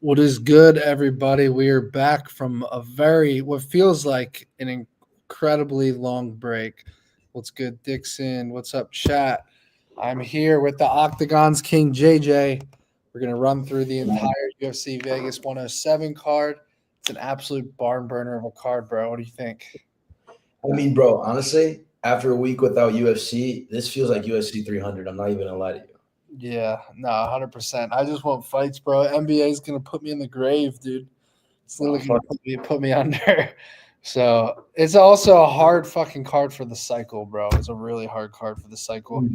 What is good, everybody? We are back from what feels like an incredibly long break. What's good, Dixon? What's up, chat? I'm here with the Octagon's King JJ. We're going to run through the entire UFC Vegas 107 card. It's an absolute barn burner of a card, bro. What do you think? I mean, bro, honestly, after a week without UFC, this feels like UFC 300. I'm not even going to lie to you. Yeah, no, 100%. I just want fights, bro. NBA is going to put me in the grave, dude. It's literally going to put me under. So it's also a hard fucking card for the cycle, bro. It's a really hard card for the cycle.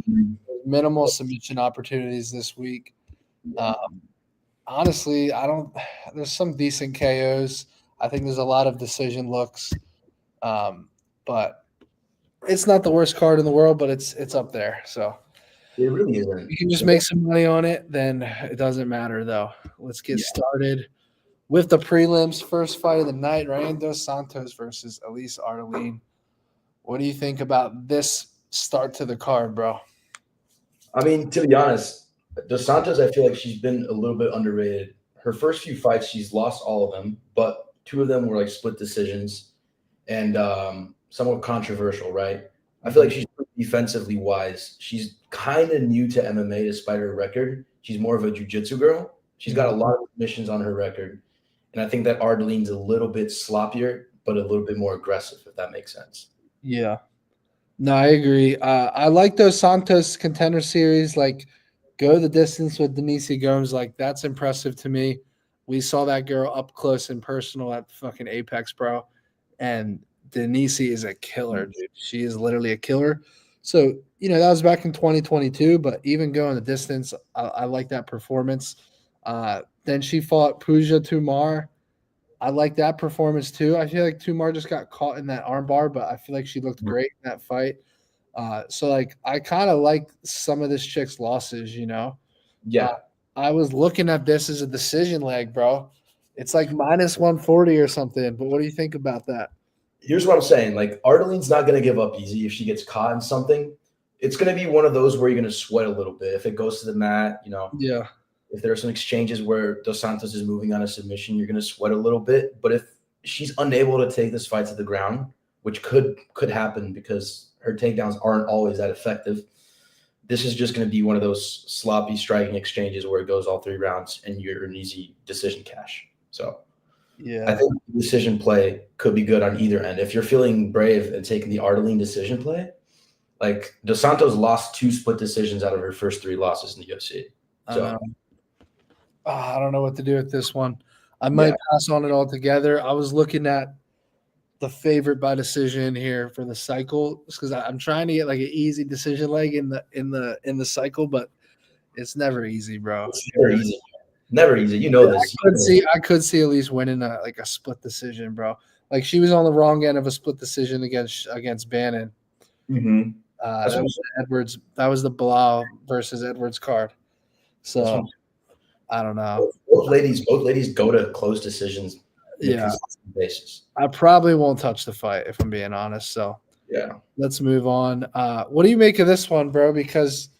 Minimal submission opportunities this week. Honestly, there's some decent KOs. I think there's a lot of decision looks. But it's not the worst card in the world, but it's up there. So it really isn't. You can just make some money on it, then it doesn't matter though. Let's get started with the prelims. First fight of the night, Santos versus Arlene. What do you think about this start to the card, bro? I mean, to be honest, Dos Santos, I feel like she's been a little bit underrated. Her first few fights, she's lost all of them, but 2 of them were like split decisions and somewhat controversial, right? I feel like she's defensively wise. She's kind of new to MMA despite her record. She's more of a jiu-jitsu girl. She's got a lot of submissions on her record. And I think that Arlene's a little bit sloppier, but a little bit more aggressive, if that makes sense. Yeah. No, I agree. I like those Santos contender series. Like, go the distance with Denise Gomes. Like, that's impressive to me. We saw that girl up close and personal at fucking Apex, bro. And Denise is a killer, dude. She is literally a killer. So, that was back in 2022, but even going the distance, I like that performance. Then she fought Pooja Tumar. I like that performance too. I feel like Tumar just got caught in that armbar, but I feel like she looked great in that fight. So, I kind of like some of this chick's losses, Yeah. I was looking at this as a decision leg, bro. It's like minus 140 or something, but what do you think about that? Here's what I'm saying. Like, Arlene's not going to give up easy if she gets caught in something. It's going to be one of those where you're going to sweat a little bit. If it goes to the mat, Yeah. If there are some exchanges where Dos Santos is moving on a submission, you're going to sweat a little bit. But if she's unable to take this fight to the ground, which could happen because her takedowns aren't always that effective, this is just going to be one of those sloppy striking exchanges where it goes all 3 rounds and you're an easy decision cash. So yeah, I think the decision play could be good on either end. If you're feeling brave and taking the Arlene decision play, like Dos Santos lost 2 split decisions out of her first 3 losses in the UFC. So I don't know what to do with this one. I might pass on it altogether. I was looking at the favorite by decision here for the cycle because I'm trying to get like an easy decision leg in the cycle, but it's never easy, bro. It's never easy. Never easy. This. I could see Elise winning a split decision, bro. Like she was on the wrong end of a split decision against Bannon. Mm-hmm. That was Edwards. That was the Blau versus Edwards card. So I don't know. Both ladies go to close decisions. Yeah. Basis. I probably won't touch the fight if I'm being honest. So let's move on. What do you make of this one, bro? Because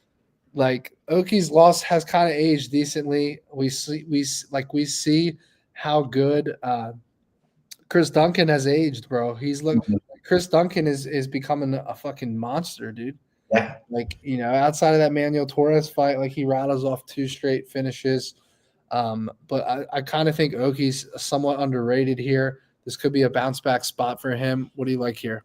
like Oki's loss has kind of aged decently. We see how good Chris Duncan has aged, bro. Chris Duncan is becoming a fucking monster, dude. Yeah. Like, outside of that Manuel Torres fight, like he rattles off 2 straight finishes. But I kind of think Oki's somewhat underrated here. This could be a bounce back spot for him. What do you like here?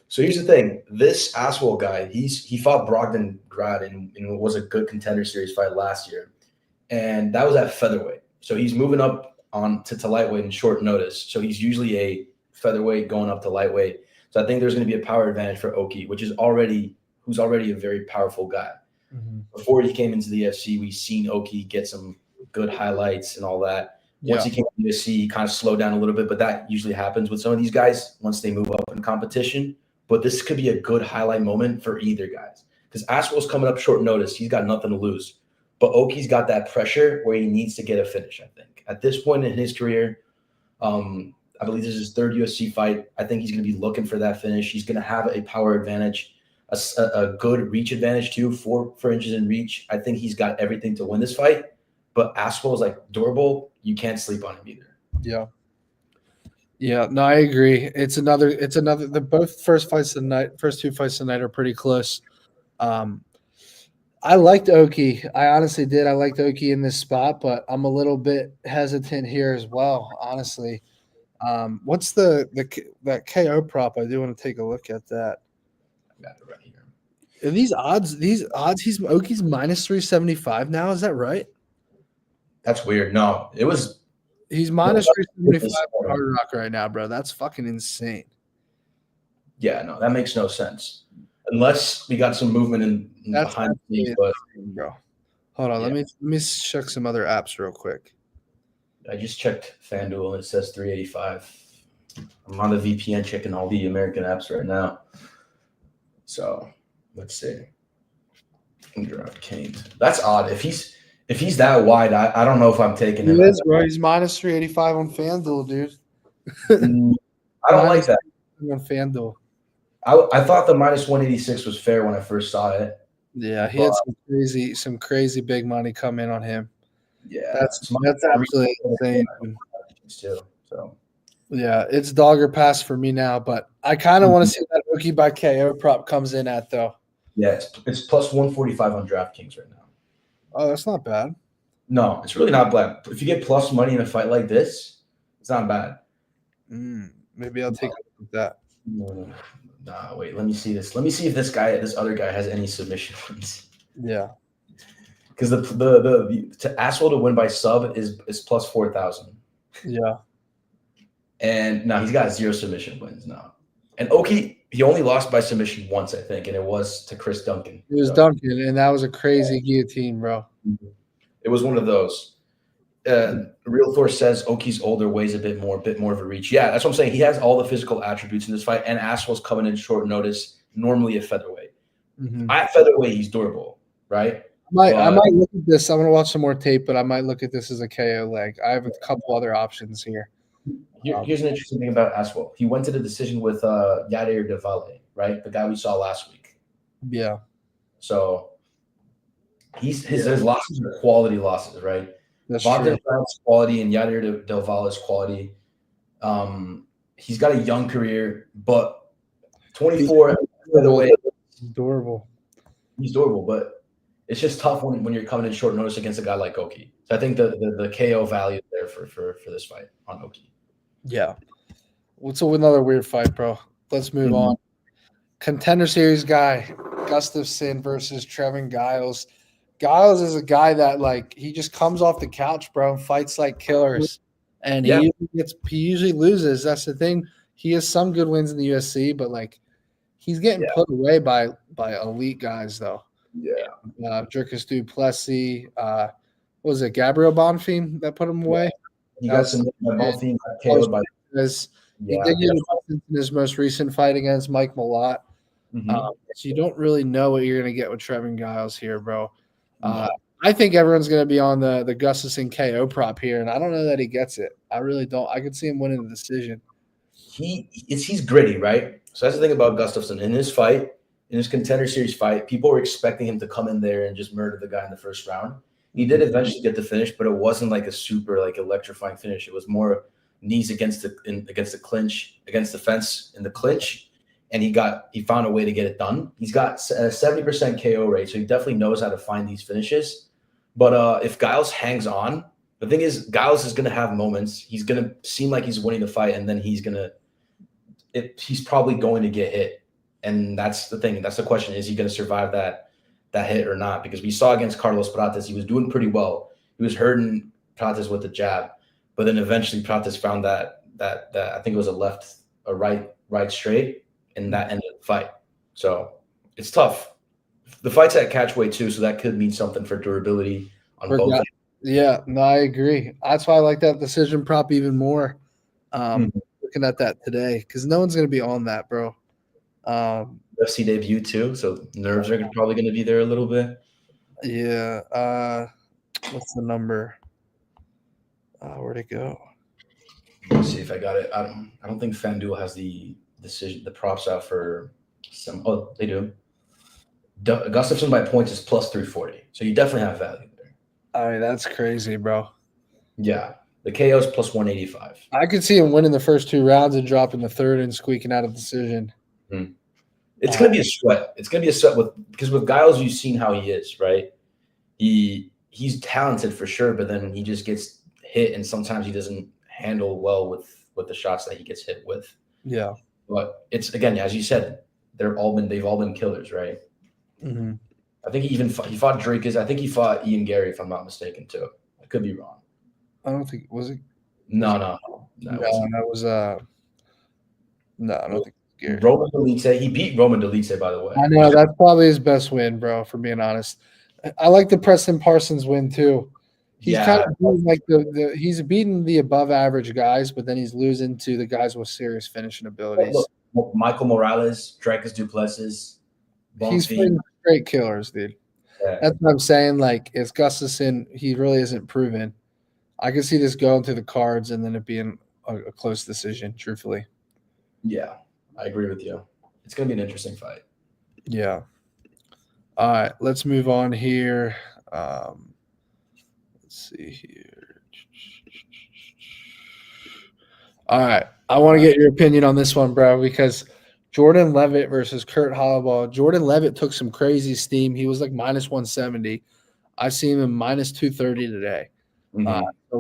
So here's the thing. This Aspel guy, he fought Brogdon Grad and was a good contender series fight last year. And that was at featherweight. So he's moving up on to lightweight in short notice. So he's usually a featherweight going up to lightweight. So I think there's going to be a power advantage for Oki, who's already a very powerful guy. Mm-hmm. Before he came into the UFC, we've seen Oki get some good highlights and all that. Once he came to the UFC, he kind of slowed down a little bit, but that usually happens with some of these guys once they move up in competition. But this could be a good highlight moment for either guys because Aspel's coming up short notice. He's got nothing to lose. But Oki's got that pressure where he needs to get a finish, I think. At this point in his career, I believe this is his 3rd UFC fight. I think he's going to be looking for that finish. He's going to have a power advantage, a good reach advantage too, 4 inches in reach. I think he's got everything to win this fight. but Aspel is like durable. You can't sleep on him either. Yeah. Yeah, no, I agree. It's another. The both first two fights tonight are pretty close. I liked Oki. I honestly did. I liked Oki in this spot, but I'm a little bit hesitant here as well. Honestly, what's that KO prop? I do want to take a look at that. I got it right here. Are these odds, he's Oki's minus 375 now. Is that right? That's weird. No, it was. He's minus 375 on Hard Rock right now, bro. That's fucking insane. Yeah, no, that makes no sense. Unless we got some movement in behind the scenes, but bro. Hold on, let me check some other apps real quick. I just checked FanDuel and it says 385. I'm on the VPN checking all the American apps right now. So let's see. DraftKings. That's odd. If he's that wide, I don't know if I'm taking him. He is, bro. He's minus 385 on FanDuel, dude. I don't like that. On FanDuel. I thought the minus 186 was fair when I first saw it. Yeah, he had some crazy big money come in on him. Yeah, that's absolutely insane. Too, so yeah, it's dogger pass for me now, but I kind of want to see what that rookie by KO prop comes in at though. Yeah, it's plus 145 on DraftKings right now. Oh, that's not bad. No, it's really not bad. If you get plus money in a fight like this, it's not bad. Maybe I'll take a look at that. Nah, wait. Let me see this. Let me see if this other guy has any submission wins. Yeah, because to Aspel to win by sub is plus 4,000. Yeah, and now he's got 0 submission wins now. And Oki, he only lost by submission once, I think, and it was to Chris Duncan. It was Duncan, and that was a crazy guillotine, bro. It was one of those. Real Thor says Oki's older, weighs a bit more of a reach. Yeah, that's what I'm saying. He has all the physical attributes in this fight, and Aspel's coming in short notice, normally a featherweight. At featherweight, he's durable, right? I might look at this. I'm going to watch some more tape, but I might look at this as a KO leg. I have a couple other options here. Here's an interesting thing about Aspel. He went to the decision with Yadir Davale, right? The guy we saw last week. Yeah. So his losses are quality losses, right? Bogdan Brown's quality and Yadir Del Valle's quality. He's got a young career, but 24 featherweight. Durable. He's durable, but it's just tough when you're coming in short notice against a guy like Oki. So I think the KO value is there for this fight on Oki. Yeah. What's another weird fight, bro? Let's move on. Contender Series guy, Gustoson versus Trevin Giles. Giles is a guy that he just comes off the couch, bro, and fights like killers. And he usually loses. That's the thing. He has some good wins in the UFC, but he's getting put away by elite guys though. Yeah. Dricus Duplessis, what was it, Gabriel Bonfim that put him away? He got some Bonfim KO'd by he did get in his most recent fight against Mike Malott. So you don't really know what you're gonna get with Trevin Giles here, bro. I think everyone's going to be on the Gustoson KO prop here, and I don't know that he gets it. I really don't. I could see him winning the decision. He's gritty, right? So that's the thing about Gustoson. In his Contender Series fight, people were expecting him to come in there and just murder the guy in the first round. He did eventually get the finish, but it wasn't like a super electrifying finish. It was more knees against the clinch, against the fence in the clinch. And he found a way to get it done. He's got a 70% KO rate, so he definitely knows how to find these finishes. But if Giles hangs on, the thing is, Giles is going to have moments. He's going to seem like he's winning the fight, and then he's probably going to get hit. And that's the thing. That's the question: is he going to survive that hit or not? Because we saw against Carlos Prates, he was doing pretty well. He was hurting Prates with the jab, but then eventually Prates found that I think it was a right straight. And that ended the fight. So it's tough. The fight's at catchweight too, so that could mean something for durability on both. Yeah, no, I agree. That's why I like that decision prop even more. Looking at that today, because no one's going to be on that, bro. UFC debut too, so nerves are probably going to be there a little bit. Yeah. What's the number? Where'd it go? Let's see if I got it. I don't think FanDuel has the props out for some. Oh, they do. Gustoson by points is plus 340, so you definitely have value there. I mean, that's crazy, bro. Yeah, the KO's plus 185. I could see him winning the first 2 rounds and dropping the third and squeaking out a decision. It's gonna be a sweat. It's gonna be a sweat because with Giles, you've seen how he is, right? He's talented for sure, but then he just gets hit, and sometimes he doesn't handle well with the shots that he gets hit with. Yeah. But it's again, as you said, they've all been killers, right? Mm-hmm. I think he fought Drake. I think he fought Ian Gary, if I'm not mistaken, too. I could be wrong. I don't think was it. No. That was no, I don't think it was Gary. Roman Dolidze. He beat Roman Dolidze, by the way. I know that's probably his best win, bro. For being honest, I like the Preston Parsons win too. He's kind of beating, like he's beating the above average guys, but then he's losing to the guys with serious finishing abilities. Look, Michael Morales, Dracus Duplessis. He's fighting straight killers, dude. Yeah. That's what I'm saying. Like, it's Gustoson. He really isn't proven. I can see this going to the cards and then it being a close decision, truthfully. Yeah, I agree with you. It's going to be an interesting fight. Yeah. All right, let's move on here. Let's see here. All right, I want to get your opinion on this one, bro, because Jordan Levit versus Kurt Holloway. Jordan Levit took some crazy steam. He was like minus 170. I see him in minus 230 today. Mm-hmm. A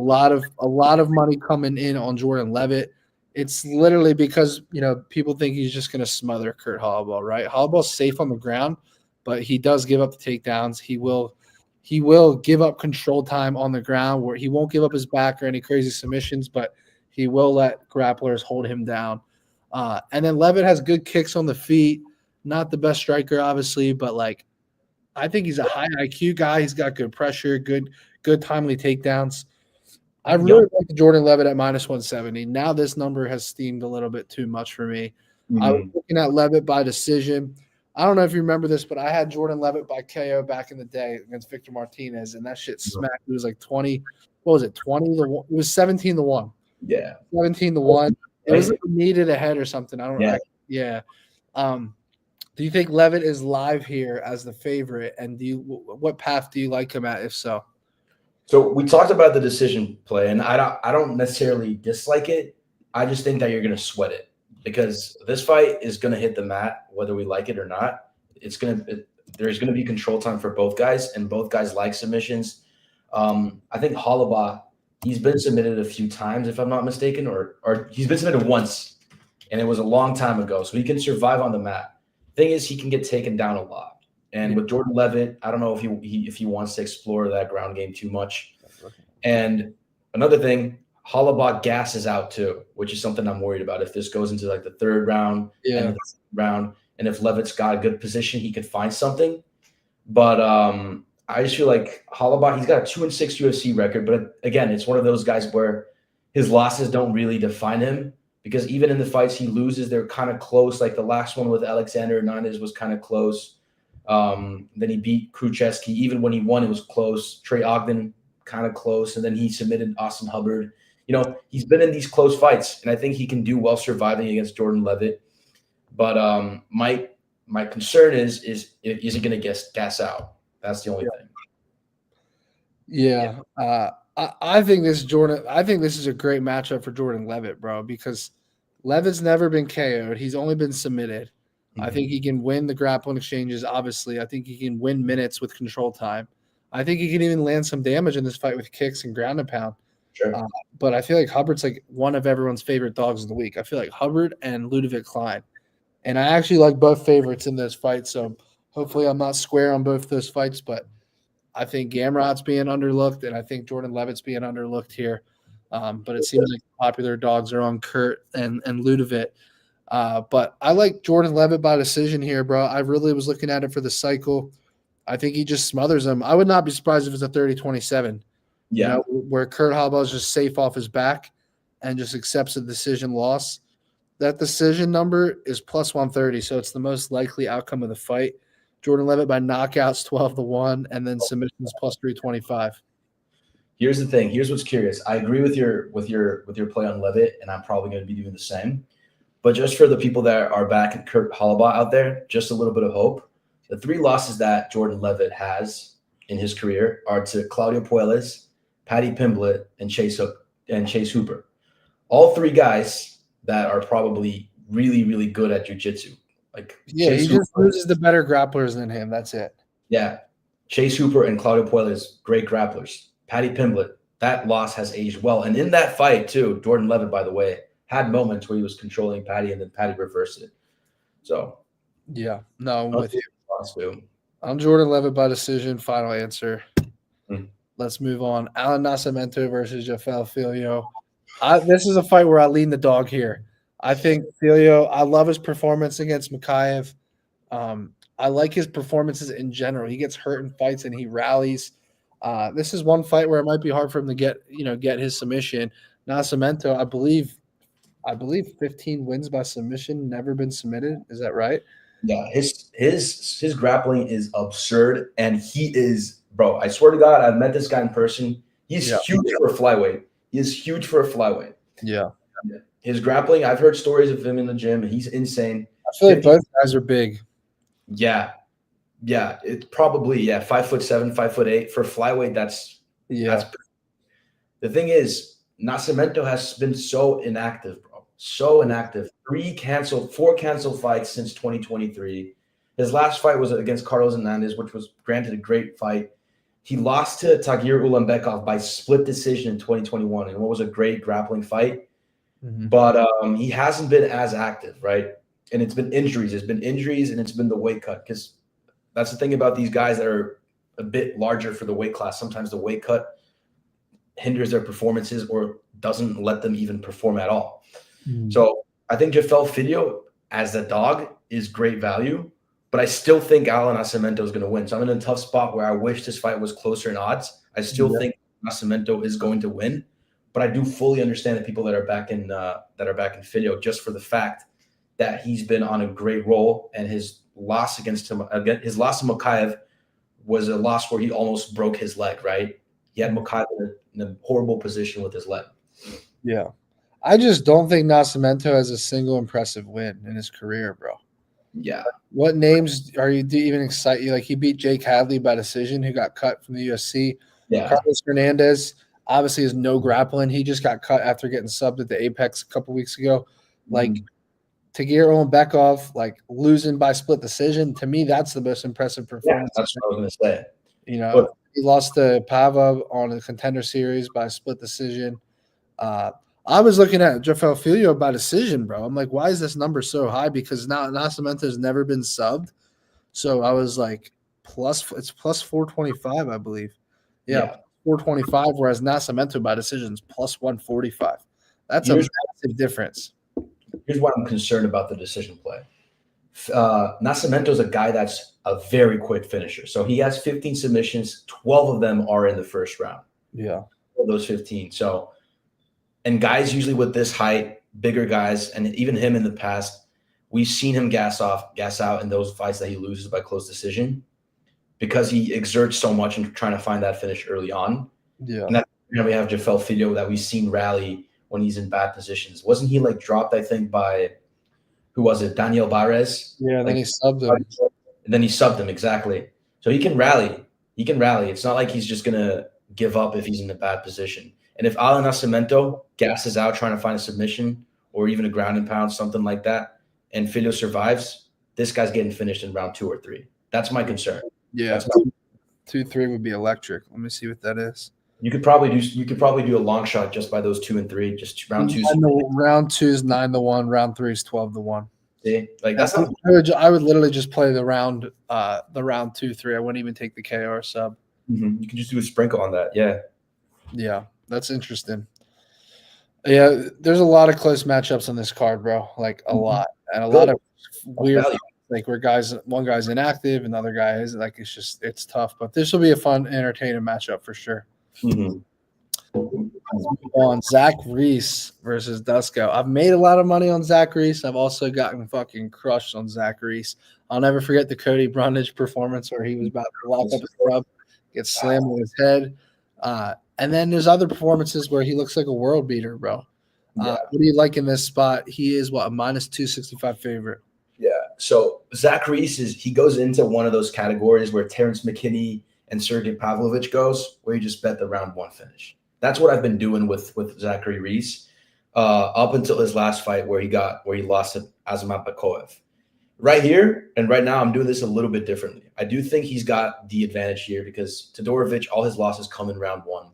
lot of money coming in on Jordan Levit. It's literally because, people think he's just going to smother Kurt Holloway, right? Holloway's safe on the ground, but he does give up the takedowns. He will give up control time on the ground where he won't give up his back or any crazy submissions, but he will let grapplers hold him down. And then Levit has good kicks on the feet. Not the best striker, obviously, but I think he's a high IQ guy. He's got good pressure, good timely takedowns. I really like Jordan Levit at minus 170. Now this number has steamed a little bit too much for me. Mm-hmm. I was looking at Levit by decision. I don't know if you remember this, but I had Jordan Levit by KO back in the day against Victor Martinez, and that shit smacked. It was like 20. What was it? 20-1. It was 17-1. Yeah, 17-1. It was like needed a head or something. I don't know. Yeah. Do you think Levit is live here as the favorite? And what path do you like him at, if so? So we talked about the decision play, and I don't necessarily dislike it. I just think that you're going to sweat it because this fight is going to hit the mat whether we like it or not. There's going to be control time for both guys, and both guys like submissions. I think Holloway, he's been submitted a few times, if I'm not mistaken, or he's been submitted once, and it was a long time ago. So he can survive on the mat. Thing is, he can get taken down a lot. And with Jordan Levit, I don't know if he wants to explore that ground game too much. And another thing, Holloway gasses out too, which is something I'm worried about. If this goes into like the third round and the round, and if Levit's got a good position, he could find something. But I just feel like Holloway, he's got a 2-6 UFC record, but again, it's one of those guys where his losses don't really define him because even in the fights he loses, they're kind of close. Like the last one with Alexander Hernandez was kind of close. Then he beat Krzyzewski. Even when he won, it was close. Trey Ogden, kind of close. And then he submitted Austin Hubbard. He's been in these close fights, and I think he can do well surviving against Jordan Levit. But my concern is he going to gas out? That's the only thing. Yeah. I think this is a great matchup for Jordan Levit, bro, because Levit's never been KO'd. He's only been submitted. I think he can win the grappling exchanges, obviously. I think he can win minutes with control time. I think he can even land some damage in this fight with kicks and ground and pound. Sure. But I feel like Hubbard's like one of everyone's favorite dogs of the week. I feel like Hubbard and Ludovic Klein. And I actually like both favorites in this fight, so hopefully I'm not square on both those fights, but I think Gamrot's being underlooked, and I think Jordan Levit's being underlooked here. But it seems like popular dogs are on Kurt and Ludovic. But I like Jordan Levit by decision here, bro. I really was looking at it for the cycle. I think he just smothers him. I would not be surprised if it's a 30-27. Yeah. Where Kurt Holloway is just safe off his back and just accepts a decision loss. That decision number is plus 130, so it's the most likely outcome of the fight. Jordan Levit by knockouts 12-1, and then submissions plus 325. Here's the thing. Here's what's curious. I agree with your play on Levit, and I'm probably going to be doing the same. But just for the people that are back at Kurt Holloway out there, just a little bit of hope. The 3 losses that Jordan Levit has, in his career are to Claudio Puelles, Paddy Pimblett, and Chase Hooper. All three guys that are probably really, really good at jiu-jitsu. Like he just loses the better grapplers than him. That's it. Yeah. Chase Hooper and Claudio Puelles, great grapplers. Paddy Pimblett, that loss has aged well. And in that fight, too, Jordan Levit, by the way, had moments where he was controlling Paddy and then Paddy reversed it. So, yeah, no, I'm with you. Too. I'm Jordan Levit by decision. Final answer. Let's move on. Alan Nasimento versus Rafael Filio. This is a fight where I lean the dog here. I think Filio, I love his performance against Makayev. I like his performances in general. He gets hurt in fights and he rallies. This is one fight where it might be hard for him to get his submission. Nasimento, I believe 15 wins by submission, never been submitted. Is that right? Yeah, his grappling is absurd, and he is, bro. I swear to God, I've met this guy in person. He's huge for a flyweight. He is huge for a flyweight. Yeah. His grappling, I've heard stories of him in the gym, and he's insane. I feel like both guys are big. Yeah. It's probably 5'7", 5'8". For flyweight, that's the thing is, Nasimento has been so inactive, bro. So inactive. 4 canceled fights since 2023. His last fight was against Carlos Hernandez, which was granted a great fight. He lost to Tagir Ulanbekov by split decision in 2021, and what was a great grappling fight. Mm-hmm. But he hasn't been as active, right? And it's been injuries. It's been injuries, and it's been the weight cut. Because that's the thing about these guys that are a bit larger for the weight class. Sometimes the weight cut hinders their performances or doesn't let them even perform at all. Mm-hmm. So I think Rafael Filio, as a dog, is great value. But I still think Alan Nasimento is going to win. So I'm in a tough spot where I wish this fight was closer in odds. I still think Nasimento is going to win. But I do fully understand the people that are back in Filio, just for the fact that he's been on a great roll, and his loss to Makayev was a loss where he almost broke his leg. Right, he had Makayev in a horrible position with his leg. Yeah, I just don't think Nasimento has a single impressive win in his career, bro. Yeah, what names do even excite you? Like, he beat Jake Hadley by decision, who got cut from the UFC. Yeah, Carlos Hernandez obviously has no grappling. He just got cut after getting subbed at the Apex a couple weeks ago. Like, Tagir Ulanbekov, like, losing by split decision, to me, that's the most impressive performance. Yeah, that's what I was going to say. You know, he lost to Pava on a contender series by split decision. I was looking at Rafael Filio by decision, bro. I'm like, why is this number so high? Because now Nasimento has never been subbed. So I was like, it's plus 425, I believe. Yeah. 425, whereas Nasimento by decision is plus 145. That's a massive difference. Here's why I'm concerned about the decision play. Nasimento is a guy that's a very quick finisher. So he has 15 submissions. 12 of them are in the first round. Yeah. Of those 15. So, and guys usually with this height, bigger guys, and even him in the past, we've seen him gas out in those fights that he loses by close decision, because he exerts so much in trying to find that finish early on. Yeah. And we have Rafael Filio that we've seen rally when he's in bad positions. Wasn't he like dropped, I think, by, who was it, Daniel Barres? Yeah, and then he subbed him. And then he subbed him, exactly. So he can rally. It's not like he's just going to give up if he's in a bad position. And if Alan Nasimento gasses out trying to find a submission or even a ground and pound, something like that, and Filio survives, this guy's getting finished in round 2 or 3. That's my concern. Yeah, 2-3 would be electric. Let me see what that is. You could probably do a long shot just by those 2 and 3. Just round 2. Round 2 is 9-1. Round 3 is 12-1. See, like that's not. I would literally just play the round 2-3. I wouldn't even take the KR sub. Mm-hmm. You can just do a sprinkle on that. Yeah, that's interesting. Yeah, there's a lot of close matchups on this card, bro. Like a lot, and a lot of weird. Like where one guy's inactive, another guy is like, it's tough. But this will be a fun, entertaining matchup for sure. Mm-hmm. On Zach Reese versus Dusko. I've made a lot of money on Zach Reese. I've also gotten fucking crushed on Zach Reese. I'll never forget the Cody Brundage performance where he was about to lock up his club, get slammed on his head. And then there's other performances where he looks like a world beater, bro. What do you like in this spot? He is a minus 265 favorite. Yeah. So Zach Reese he goes into one of those categories where Terrence McKinney and Sergey Pavlovich goes, where you just bet the round 1 finish. That's what I've been doing with Zachary Reese up until his last fight where he lost to Azamat Bakoev. Right here and right now, I'm doing this a little bit differently. I do think he's got the advantage here because Toddorovich, all his losses come in round 1.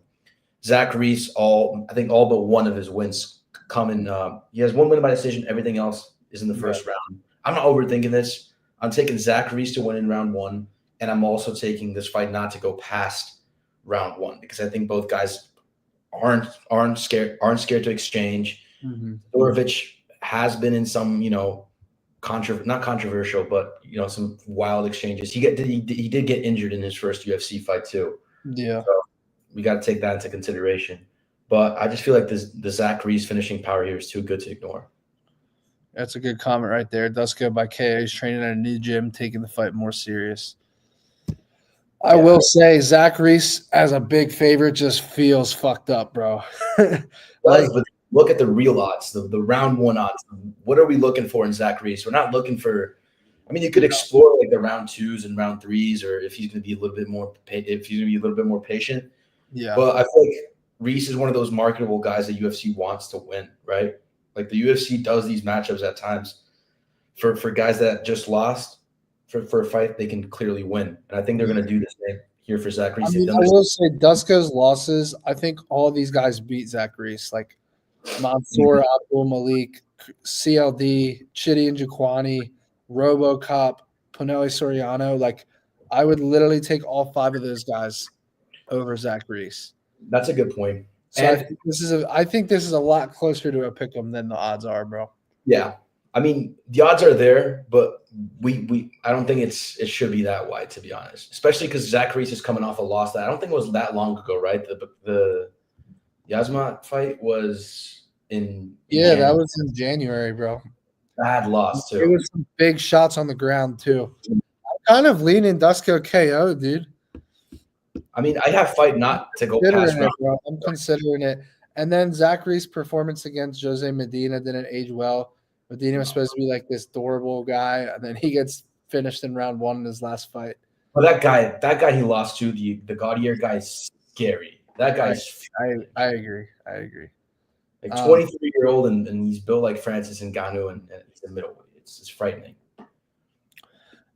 Zach Reese, I think all but one of his wins come in. He has 1 win by decision. Everything else is in the first round. I'm not overthinking this. I'm taking Zach Reese to win in round 1, and I'm also taking this fight not to go past round 1 because I think both guys aren't scared to exchange. Toddorovich has been in some, not controversial, but some wild exchanges. He did get injured in his first UFC fight too. Yeah. So we got to take that into consideration. But I just feel like the Zach Reese finishing power here is too good to ignore. That's a good comment right there. Dusko by KO. He's training at a new gym, taking the fight more serious. I will say Zach Reese as a big favorite just feels fucked up, bro. But look at the real odds, the round 1 odds. What are we looking for in Zach Reese? We're not looking for – I mean, you could explore like the round 2s and round 3s, or if he's going to be a little bit more patient. Yeah. But I feel like Reese is one of those marketable guys that UFC wants to win, right? Like the UFC does these matchups at times for guys that just lost for a fight they can clearly win. And I think they're going to do this thing here for Zach Reese. I will say Dusko's losses, I think all these guys beat Zach Reese. Like Mansour, Abdul Malik, CLD, Chidi and Jaquani, RoboCop, Pinelli Soriano. Like I would literally take all 5 of those guys over Zach Reese. That's a good point. So I think this is a lot closer to a pick 'em than the odds are, bro. Yeah. I mean, the odds are there, but I don't think it should be that wide, to be honest. Especially because Zach Reese is coming off a loss that I don't think it was that long ago, right? The Yazmat fight was in January. That was in January, bro. Bad loss too. It was some big shots on the ground too. I'm kind of leaning Dusko KO, dude. I mean, I have fight not to go past round. I'm considering it. And then Zachary's performance against Jose Medina didn't age well. Medina was supposed to be like this durable guy, and then he gets finished in round 1 in his last fight. Well, that guy he lost to, the Gaudier guy, is scary. That guy's I agree. Like 23-year-old and he's built like Francis Ngannou and he's a middleweight. It's frightening.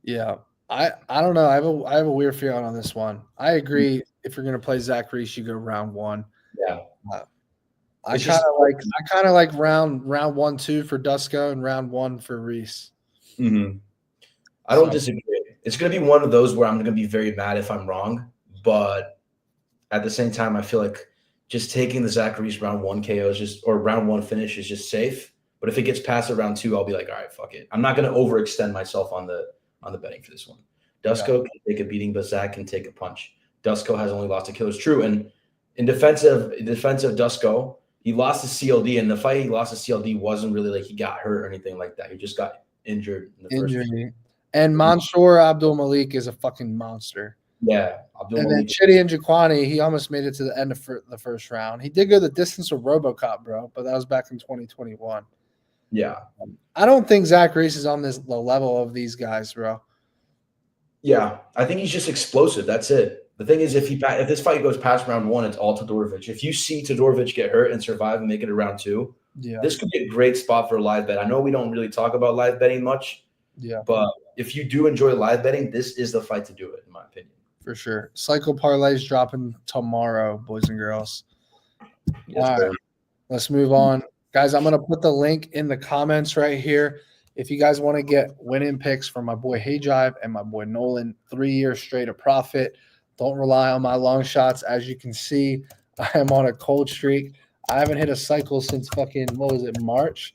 Yeah. I don't know. I have a weird feeling on this one. I agree. If you're gonna play Zach Reese, you go round 1. Yeah. I kind of like round 1, 2 for Dusko and round 1 for Reese. Mm-hmm. I don't disagree. It's gonna be one of those where I'm gonna be very mad if I'm wrong, but at the same time, I feel like just taking the Zach Reese round 1 KO or round 1 finish is just safe. But if it gets past the round 2, I'll be like, all right, fuck it. I'm not gonna overextend myself on the betting for this one. Dusko can take a beating, but Zach can take a punch. Dusko has only lost to Killers. True. And in defense of Dusko, he lost to CLD, and the fight he lost to CLD wasn't really like he got hurt or anything like that. He just got injured in the first fight. And Mansour Abdul Malik is a fucking monster. Yeah. And then Chidi and Jaquani, he almost made it to the end of the first round. He did go the distance with RoboCop, bro, but that was back in 2021. Yeah. I don't think Zach Reese is on the level of these guys, bro. Yeah. I think he's just explosive. That's it. The thing is, if this fight goes past round 1, it's all Toddorovich. If you see Toddorovich get hurt and survive and make it to round 2, this could be a great spot for a live bet. I know we don't really talk about live betting much, but if you do enjoy live betting, this is the fight to do it, in my opinion. For sure. Cycle Parlay is dropping tomorrow, boys and girls. Yes, all right, let's move on. Guys, I'm going to put the link in the comments right here. If you guys want to get winning picks from my boy Hey Jive and my boy Nolan, 3 years straight of profit. Don't rely on my long shots. As you can see, I am on a cold streak. I haven't hit a cycle since fucking, March?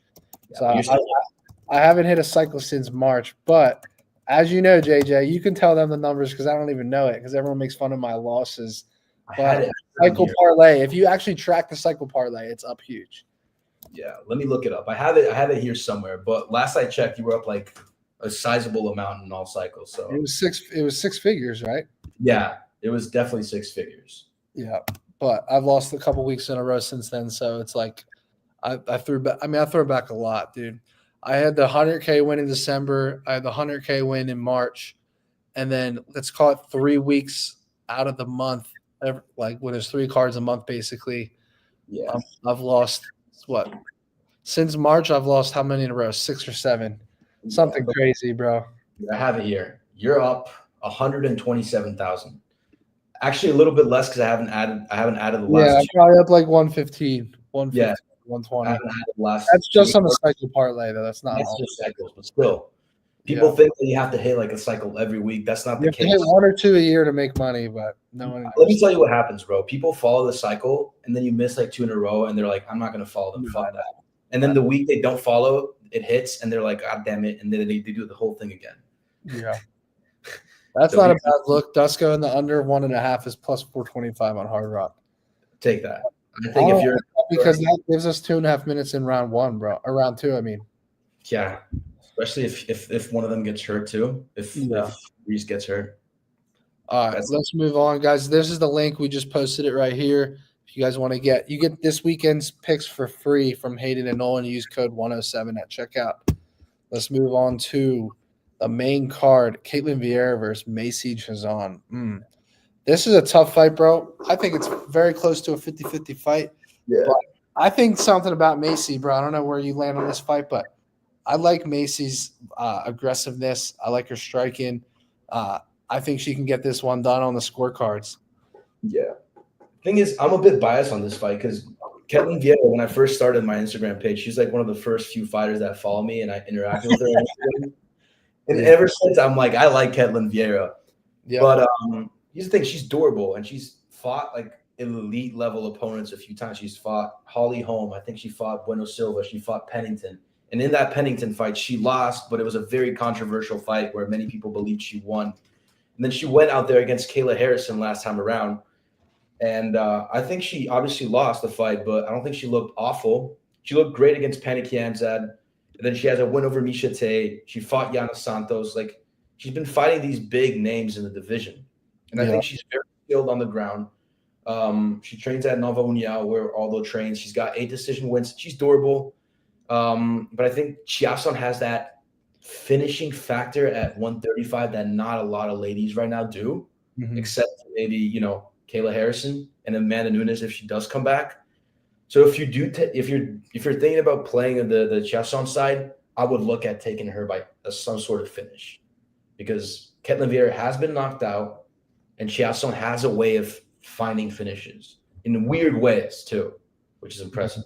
So I haven't hit a cycle since March. But as you know, JJ, you can tell them the numbers because I don't even know it because everyone makes fun of my losses. But cycle parlay, if you actually track the cycle parlay, it's up huge. Yeah, let me look it up. I have it here somewhere. But last I checked, you were up like a sizable amount in all cycles. So it was six figures, right? Yeah. It was definitely 6 figures. Yeah, but I've lost a couple weeks in a row since then, so it's like I threw back. I mean, I throw back a lot, dude. I had the 100K win in December. I had the 100K win in March, and then let's call it 3 weeks out of the month, like when there's 3 cards a month, basically. Yeah. I've lost what? Since March, I've lost how many in a row? 6 or 7. Something crazy, bro. I have it here. You're up 127,000. Actually, a little bit less because I haven't added the last. Yeah, I'm probably up like 115, 115, Yeah. 120. I haven't added the last. That's just on a cycle parlay, though. That's not That's all. just cycles, but still, people think that you have to hit like a cycle every week. That's not the case. You have to hit 1 or 2 a year to make money, but no one. Let me tell you what happens, bro. People follow the cycle, and then you miss like 2 in a row, and they're like, "I'm not going to follow them." Fuck that. And then the week they don't follow, it hits, and they're like, "God damn it!" And then they do the whole thing again. Yeah, that's not a bad look. Dusko in the under 1.5 is plus 425 on Hard Rock. Take that. I think if you're because that gives us 2.5 minutes in round 1, bro. Or round 2, I mean. Yeah, especially if one of them gets hurt too. If Reese gets hurt. All right, let's move on, guys. This is the link. We just posted it right here. If you guys want to get this weekend's picks for free from Hayden and Nolan. Use code 107 at checkout. Let's move on to the main card. Caitlyn Vieira versus Macy Trzon. This is a tough fight, bro. I think it's very close to a 50-50 fight. Yeah. But I think something about Macy, bro. I don't know where you land on this fight, but I like Macy's aggressiveness. I like her striking. I think she can get this one done on the scorecards. Yeah. Thing is, I'm a bit biased on this fight because Caitlyn Vieira, when I first started my Instagram page, she's like one of the first few fighters that follow me and I interact with her. And ever since, I'm like, I like Caitlyn Vieira. Yeah. But here's the thing, she's durable and she's fought like elite level opponents a few times. She's fought Holly Holm. I think she fought Bueno Silva. She fought Pennington. And in that Pennington fight, she lost, but it was a very controversial fight where many people believed she won. And then she went out there against Kayla Harrison last time around. And I think she obviously lost the fight, but I don't think she looked awful. She looked great against Panic Kianzad. And then she has a win over Misha Tate. She fought Yana Santos. Like, she's been fighting these big names in the division. And I think she's very skilled on the ground. She trains at Nova União, where Aldo trains. She's got 8 decision wins. She's durable. But I think Chiasson has that finishing factor at 135 that not a lot of ladies right now do, except maybe, Kayla Harrison and Amanda Nunes if she does come back. So if you do, if you're thinking about playing the Chiasson side, I would look at taking her by some sort of finish, because Caitlyn Vieira has been knocked out, and Chiasson has a way of finding finishes in weird ways too, which is impressive.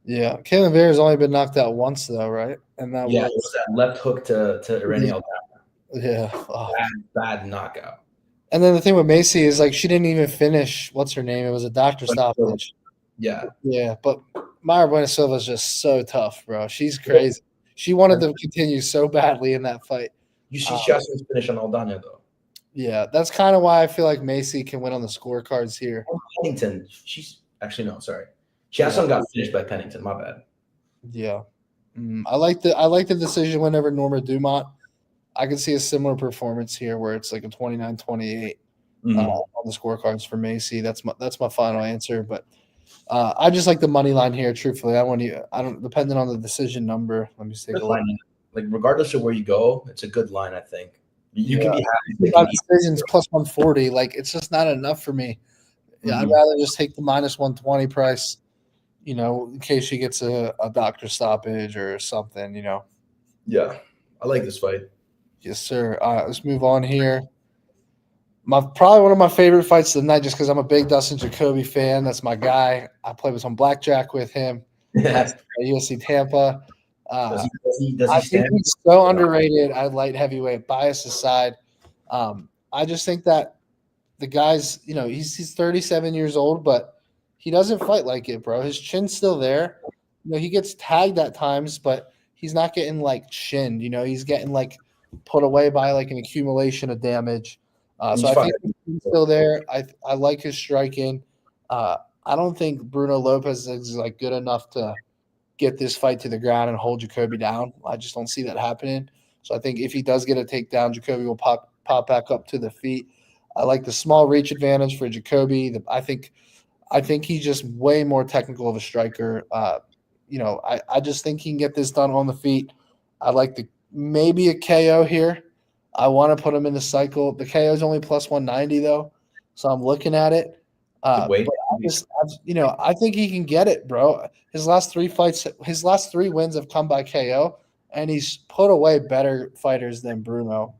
Yeah, Caitlyn Vieira's only been knocked out once though, right? And that was that left hook to Irene Aldana. Yeah, bad knockout. And then the thing with Macy is, like, she didn't even finish. What's her name? It was a doctor stoppage. Yeah. Yeah, but Mayra Bueno Silva is just so tough, bro. She's crazy. She wanted to continue so badly in that fight. You see Chiasson's finish on Aldana, though. Yeah, that's kind of why I feel like Macy can win on the scorecards here. Pennington. She's actually no, sorry. Chiasson got finished by Pennington. My bad. Yeah, I like the decision whenever Norma Dumont. I could see a similar performance here where it's like a 29-28 on the scorecards for Macy. That's my final answer. But I just like the money line here. Truthfully, I don't depending on the decision number. Let me take a look. Like, regardless of where you go, it's a good line. I think you can be happy. Decisions plus 140. Like, it's just not enough for me. Yeah, I'd rather just take the minus 120 price. In case she gets a doctor stoppage or something. Yeah, I like this fight. Yes, sir. Let's move on here. Probably one of my favorite fights of the night, just because I'm a big Dustin Jacobe fan. That's my guy. I played with some blackjack with him. At UFC Tampa. Does he I think he's so underrated. I light heavyweight, bias aside. I just think that the guy's, he's 37 years old, but he doesn't fight like it, bro. His chin's still there. He gets tagged at times, but he's not getting like chinned. He's getting like put away by like an accumulation of damage. So I think he's still there. I like his striking. I don't think Bruno Lopez is like good enough to get this fight to the ground and hold Jacobe down. I just don't see that happening. So I think if he does get a takedown, Jacobe will pop back up to the feet. I like the small reach advantage for Jacobe. I think he's just way more technical of a striker. I just think he can get this done on the feet. I like maybe a KO here. I want to put him in the cycle. The KO is only plus 190 though. so I'm looking at it. Wait. But I think he can get it, bro. His last 3 wins have come by KO, and he's put away better fighters than Bruno.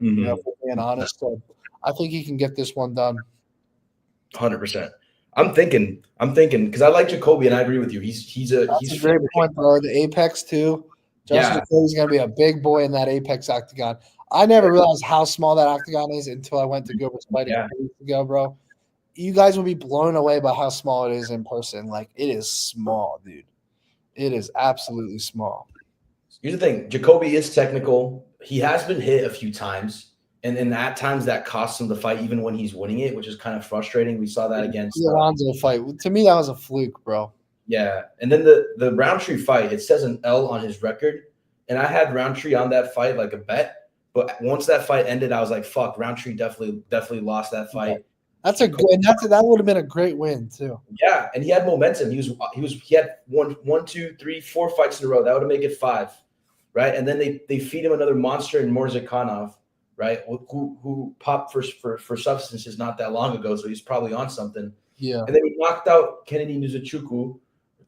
Mm-hmm. If we're being honest, so I think he can get this one done. 100%. I'm thinking because I like Jacobe and I agree with you. He's a great point, bro. The Apex too. Justin Jacobe's gonna be a big boy in that Apex octagon. I never realized how small that octagon is until I went to go fight a couple weeks ago, bro. You guys will be blown away by how small it is in person. Like, it is small, dude. It is absolutely small. Here's the thing. Jacobe is technical. He has been hit a few times. And at times that costs him the fight, even when he's winning it, which is kind of frustrating. We saw that against the Alonzo fight. To me, that was a fluke, bro. Yeah. And then the Roundtree fight, it says an L on his record. And I had Roundtree on that fight like a bet. But once that fight ended, I was like, fuck, Roundtree definitely lost that fight. Yeah. That would have been a great win too. Yeah, and he had momentum. He had one, 2, 3, 4 fights in a row. That would have made it 5, right? And then they feed him another monster in Morzekhanov, right? Who popped for substances not that long ago, so he's probably on something. Yeah. And then he knocked out Kennedy Nzechukwu,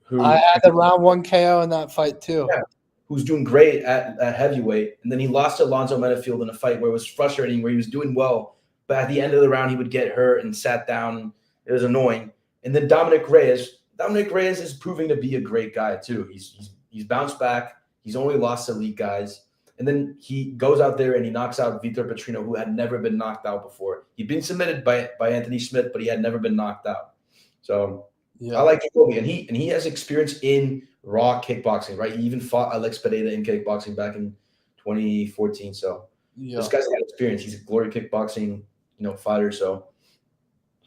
who I had the round 1 KO in that fight too. Yeah, who's doing great at heavyweight. And then he lost to Alonzo Metafield in a fight where it was frustrating, where he was doing well. But at the end of the round, he would get hurt and sat down. It was annoying. And then Dominic Reyes is proving to be a great guy too. He's bounced back. He's only lost to elite guys. And then he goes out there and he knocks out Vitor Petrino, who had never been knocked out before. He'd been submitted by Anthony Smith, but he had never been knocked out. So I like Jacobe, and he has experience in raw kickboxing, right? He even fought Alex Pereira in kickboxing back in 2014. So this guy's got experience. He's a glory kickboxing fighter, so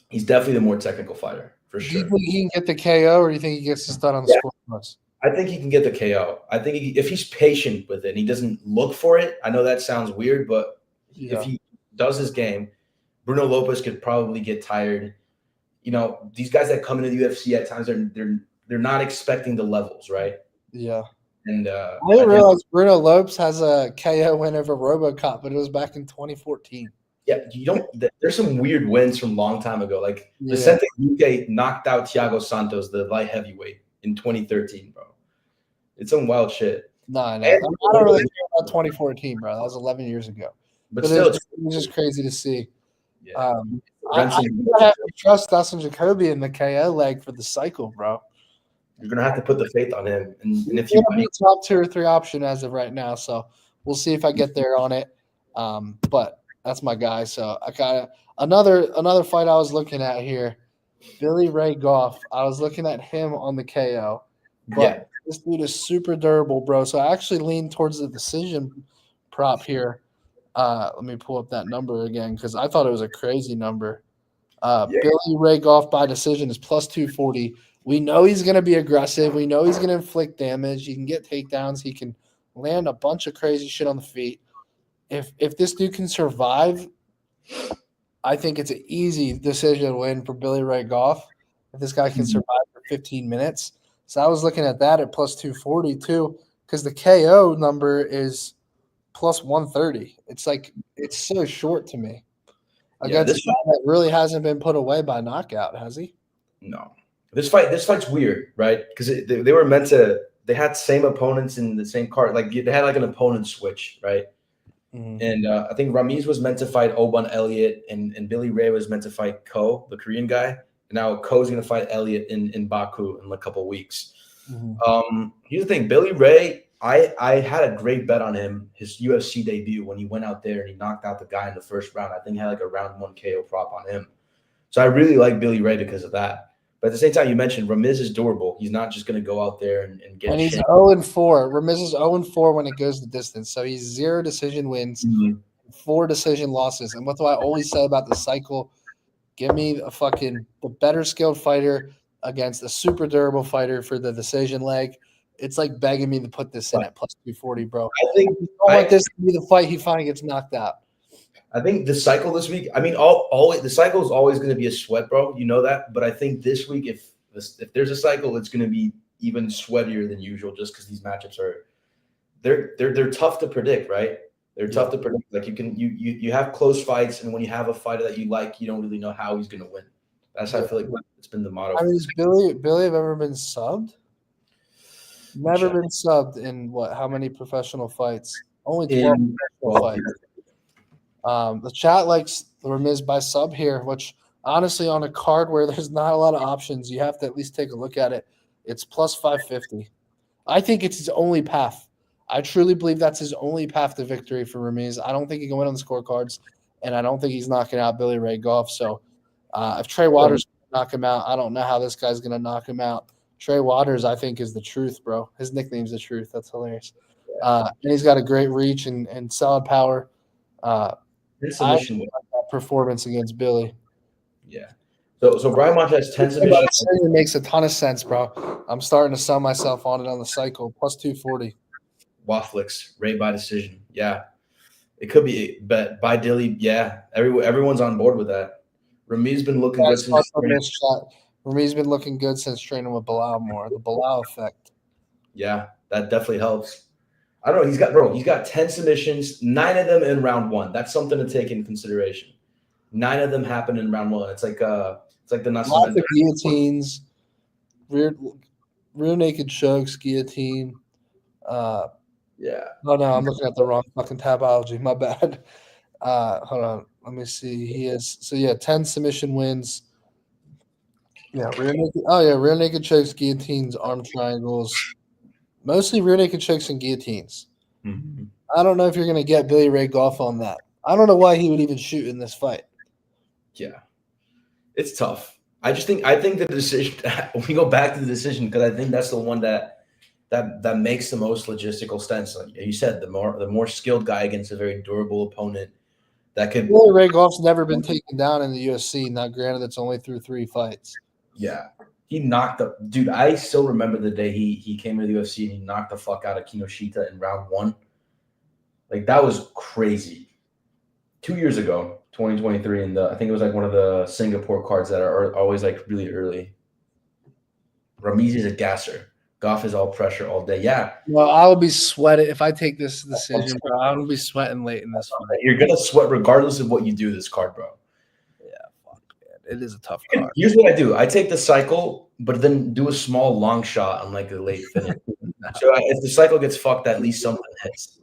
he's definitely the more technical fighter for sure. Do you think he can get the KO, or do you think he gets this done on the scoreboards? I think he can get the KO. I think if he's patient with it and he doesn't look for it, I know that sounds weird, but if he does his game, Bruno Lopez could probably get tired. These guys that come into the UFC at times, they're not expecting the levels, right? Yeah. And I didn't realize Bruno Lopez has a KO win over RoboCop, but it was back in 2014. Yeah, there's some weird wins from a long time ago. Like Vicente Luque knocked out Thiago Santos, the light heavyweight, in 2013, bro. It's some wild shit. No. I don't really care about 2014, bro. That was 11 years ago. But still, it was just crazy to see. Yeah. I have to trust Dustin Jacobe in the KO leg for the cycle, bro. You're gonna have to put the faith on him. And if you be top 2 or 3 option as of right now, so we'll see if I get there on it. But that's my guy. So I got another fight I was looking at here. Billy Ray Goff. I was looking at him on the KO. But this dude is super durable, bro. So I actually leaned towards the decision prop here. Let me pull up that number again because I thought it was a crazy number. Billy Ray Goff by decision is plus 240. We know he's going to be aggressive. We know he's going to inflict damage. He can get takedowns. He can land a bunch of crazy shit on the feet. If this dude can survive, I think it's an easy decision win for Billy Ray Goff. If this guy can survive for 15 minutes. So I was looking at that at plus 240 too, because the KO number is plus 130. It's so short to me. Against a guy that really hasn't been put away by knockout, has he? No. This fight's weird, right? Because they were meant to. They had same opponents in the same card. Like they had like an opponent switch, right? Mm-hmm. And I think Ramiz was meant to fight Oban Elliott, and Billy Ray was meant to fight Ko, the Korean guy. And now Ko's going to fight Elliott in Baku in a couple of weeks. Mm-hmm. Here's the thing, Billy Ray. I had a great bet on him, his UFC debut, when he went out there and he knocked out the guy in the first round. I think he had like a round 1 KO prop on him. So I really like Billy Ray because of that. But at the same time, you mentioned Ramiz is durable. He's not just going to go out there and get. And he's 0-4. Ramiz is 0-4 when it goes the distance. So he's 0 decision wins, 4 decision losses. And what do I always say about the cycle? Give me the better skilled fighter against a super durable fighter for the decision leg. It's like begging me to put this in at plus 240, bro. I want this to be the fight he finally gets knocked out. I think the cycle this week, I mean, the cycle is always going to be a sweat, bro. You know that. But I think this week, if there's a cycle, it's going to be even sweatier than usual just because these matchups they're tough to predict, right? They're tough to predict. Like you have close fights, and when you have a fighter that you like, you don't really know how he's going to win. That's how I feel like it's been the motto. I mean, has Billy have ever been subbed? Never been subbed in how many professional fights? Only 12 professional fights. The chat likes Ramiz by sub here, which honestly on a card where there's not a lot of options, you have to at least take a look at it. It's plus 550. I think it's his only path. I truly believe that's his only path to victory for Ramiz. I don't think he can win on the scorecards, and I don't think he's knocking out Billy Ray Goff. So if Trey Waters knock him out, I don't know how this guy's going to knock him out. Trey Waters, I think, is the truth, bro. His nickname's the truth. That's hilarious. And he's got a great reach and solid power. His submission performance against Billy. Yeah. So Brian Monch has 10 submissions. It makes a ton of sense, bro. I'm starting to sell myself on it on the cycle. Plus 240. Wafflix, Ray by decision. Yeah. It could be, but by Dilly, yeah. Everyone's on board with that. Rami's been looking good since Rami's been looking good since training with Bilal more. The Bilal effect. Yeah, that definitely helps. I don't know. He's got 10 submissions, 9 of them in round 1. That's something to take into consideration. 9 of them happen in round 1. It's like the Nasimento. Lots of guillotines, rear naked chokes, guillotine. Yeah. Oh no, I'm looking at the wrong fucking tabology. My bad. Hold on. Let me see. He is 10 submission wins. Yeah, rear naked chokes, guillotines, arm triangles. Mostly rear naked chokes and guillotines. Mm-hmm. I don't know if you're going to get Billy Ray Goff on that. I don't know why he would even shoot in this fight. Yeah, it's tough. I think the decision. We go back to the decision because I think that's the one that makes the most logistical sense. Like you said, the more skilled guy against a very durable opponent that could. Billy Ray Goff's never been taken down in the UFC. Now, granted, it's only through 3 fights. Yeah. He knocked the dude. I still remember the day he came to the UFC and he knocked the fuck out of Kinoshita in round 1. Like that was crazy. 2 years ago, 2023, and I think it was like one of the Singapore cards that are always like really early. Ramiz is a gasser. Goff is all pressure all day. Yeah. Well, I will be sweating if I take this decision, bro. I will be sweating late in this fight. You're gonna sweat regardless of what you do this card, bro. It is a tough card. Here's what I do. I take the cycle, but then do a small long shot on like a late finish. So if the cycle gets fucked, at least something hits.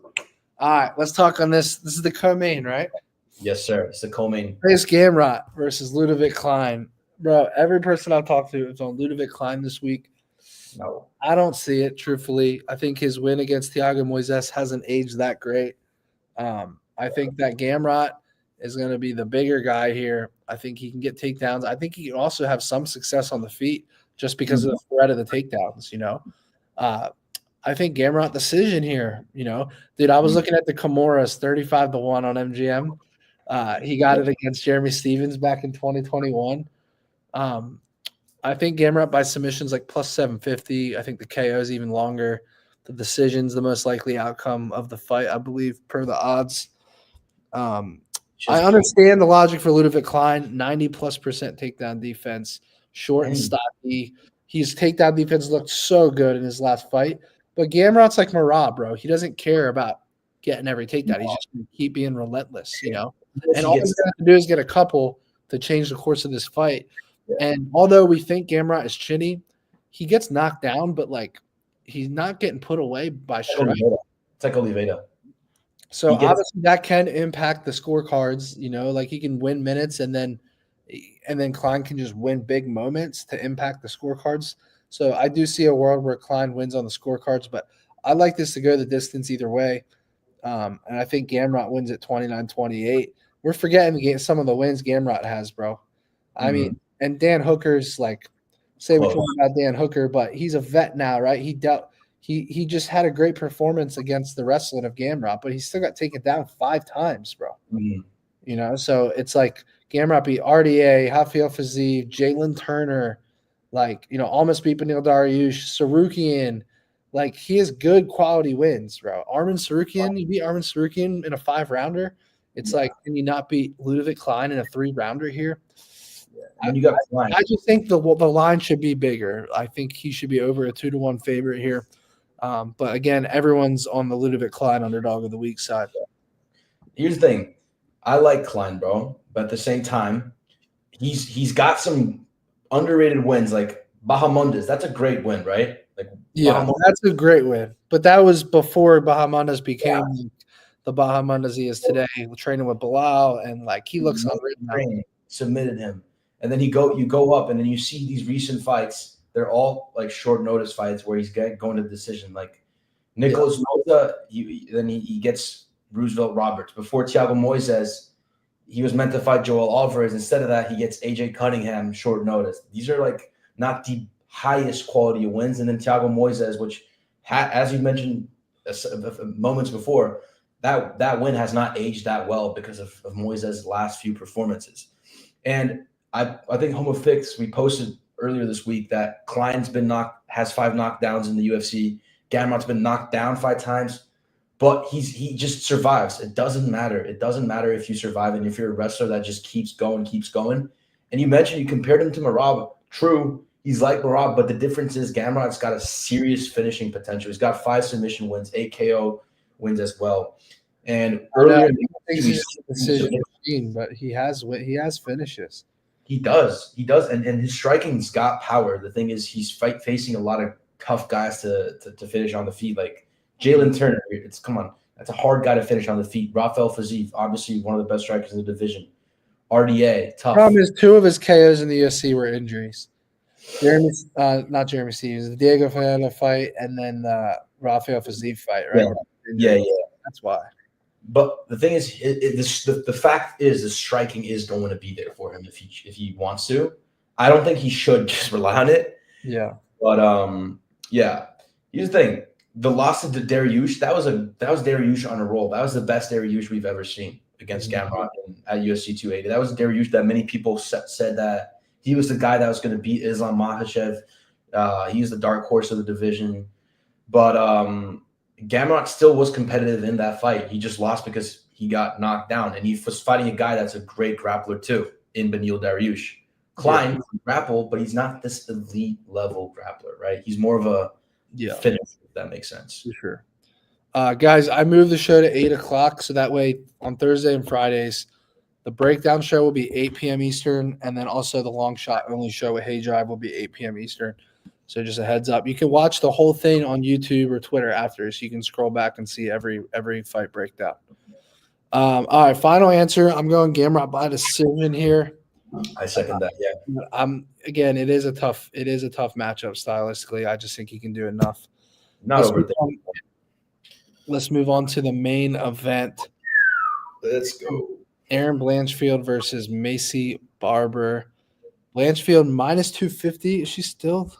All right, let's talk on this. This is the co-main, right? Yes, sir. It's the co-main. It's Gamrot versus Toddorovich Klein. Bro, every person I've talked to is on Toddorovich Klein this week. No. I don't see it, truthfully. I think his win against Thiago Moises hasn't aged that great. I think that Gamrot is going to be the bigger guy here. I think he can get takedowns. I think he can also have some success on the feet just because of the threat of the takedowns, I think Gamrot decision here, Dude, I was looking at the Kimuras 35-1 on MGM. He got it against Jeremy Stevens back in 2021. I think Gamrot by submissions like plus 750. I think the KO is even longer. The decision's the most likely outcome of the fight, I believe, per the odds. I understand the logic for Toddorovich Klein, 90+% takedown defense, short and stocky. His takedown defense looked so good in his last fight. But Gamrot's like Marab, bro. He doesn't care about getting every takedown. He's just going to keep being relentless, And all he's going to have to do is get a couple to change the course of this fight. And although we think Gamrot is chinny, he gets knocked down, but he's not getting put away by strike. It's like Oliveira. So obviously that can impact the scorecards, he can win minutes and then Klein can just win big moments to impact the scorecards. So I do see a world where Klein wins on the scorecards, but I like this to go the distance either way. And I think Gamrot wins at 29-28. We're forgetting some of the wins Gamrot has, bro. I mean, and Dan Hooker's say what you want about Dan Hooker, but he's a vet now, right? He just had a great performance against the wrestling of Gamrot, but he still got taken down 5 times, bro. So it's like Gamrot beat RDA, Rafael Fiziev, Jalen Turner, almost beat Benil Dariush, Sarukian. He has good quality wins, bro. Arman Sarukian, you beat Arman Sarukian in a 5-rounder. It's can you not beat Toddorovich Klein in a 3-rounder here? And you got Klein. I just think the line should be bigger. I think he should be over a 2-1 favorite here. But again, everyone's on the Toddorovich Klein underdog of the week side. here's the thing. I like Klein, bro, but at the same time, he's got some underrated wins like Bahamondes. That's a great win, right? Like Yeah, Bahamondes. that's a great win. But that was before Bahamondes became the Bahamondes he is today, training with Bilal, and like he looks unreal now. Submitted him, and then you go up, and then you see these recent fights. They're all like short notice fights where he's going to decision. Like Nicholas Mota, he gets Roosevelt Roberts. Before Thiago Moises, he was meant to fight Joel Alvarez. Instead of that, he gets AJ Cunningham short notice. These are like not the highest quality of wins. And then Thiago Moises, which as you mentioned moments before, that win has not aged that well because of Moises' last few performances. And I think Homo Fix, we posted earlier this week that Klein's has 5 knockdowns in the UFC. Gamrot's been knocked down 5 times, but he just survives. It doesn't matter. It doesn't matter if you survive and if you're a wrestler that just keeps going. And you mentioned you compared him to Merab. True, he's like Merab, but the difference is Gamrot's got a serious finishing potential. He's got 5 submission wins, 8 KO wins as well. And earlier, he's a decision machine, but he has finishes. He does, and his striking's got power. The thing is, he's facing a lot of tough guys to finish on the feet, like Jalen Turner. Come on, that's a hard guy to finish on the feet. Rafael Fiziev, obviously one of the best strikers in the division. RDA, tough. Problem is, 2 of his KOs in the UFC were injuries. Not Jeremy Stevens, the Diego Ferreira fight, and then the Rafael Fiziev fight, right? Yeah. That's why. But the thing is, the fact is, the striking is going to be there for him if he wants to. I don't think he should just rely on it. Yeah. But yeah. Here's the thing: the loss to Dariush, that was Dariush on a roll. That was the best Dariush we've ever seen against Gamrot at UFC 280. That was Dariush that many people said that he was the guy that was going to beat Islam Makhachev. He's the dark horse of the division, but Gamrot still was competitive in that fight. He just lost because he got knocked down, and he was fighting a guy that's a great grappler too in Beneil Dariush. Klein can grapple, but he's not this elite level grappler, right? He's more of a finisher, if that makes sense. For sure. Guys, I moved the show to 8 o'clock, so that way on Thursday and Fridays, the breakdown show will be 8 p.m. Eastern, and then also the long shot only show with Hey Drive will be 8 p.m. Eastern. So just a heads up. You can watch the whole thing on YouTube or Twitter after, so you can scroll back and see every fight breakdown. All right, final answer. I'm going Gamrot by decision here. I second that. Yeah. Again, it is a tough matchup stylistically. I just think he can do enough. Let's move on to the main event. Let's go. Erin Blanchfield versus Macy Barber. Blanchfield minus 250. Is she still?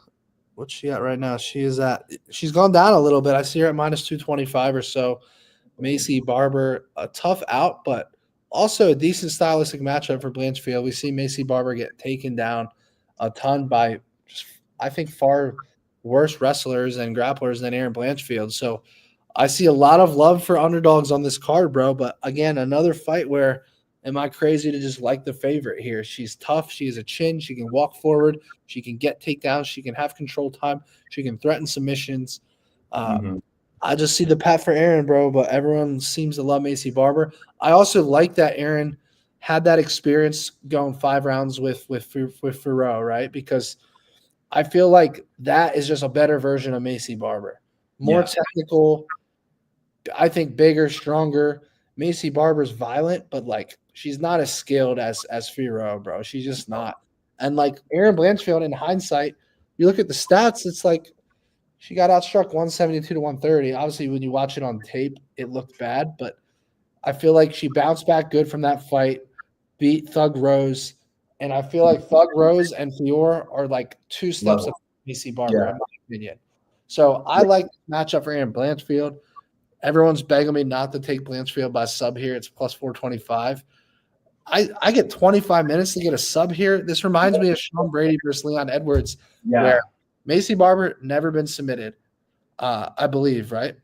What's she at right now? She's gone down a little bit. I see her at minus 225 or so. Macy Barber, a tough out, but also a decent stylistic matchup for Blanchfield. We see Macy Barber get taken down a ton by, I think, far worse wrestlers and grapplers than Erin Blanchfield. So I see a lot of love for underdogs on this card, bro. But again, another fight where am I crazy to just like the favorite here? She's tough. She has a chin. She can walk forward. She can get takedowns. She can have control time. She can threaten submissions. I just see the pat for Erin, bro, but everyone seems to love Macy Barber. I also like that Erin had that experience going 5 rounds with Ferro, right? Because I feel like that is just a better version of Macy Barber. More technical, I think bigger, stronger. Macy Barber's violent, but like she's not as skilled as Ferro, bro. She's just not. And like Erin Blanchfield, in hindsight, you look at the stats, it's like she got outstruck 172 to 130. Obviously, when you watch it on tape, it looked bad, but I feel like she bounced back good from that fight, beat Thug Rose, and I feel like Thug Rose and Fior are like 2 steps of Macy Barber, in my opinion. So I like the matchup for Erin Blanchfield. Everyone's begging me not to take Blanchfield by sub here. It's plus 425. I get 25 minutes to get a sub here. This reminds me of Sean Brady versus Leon Edwards, where Macy Barber never been submitted, I believe, right?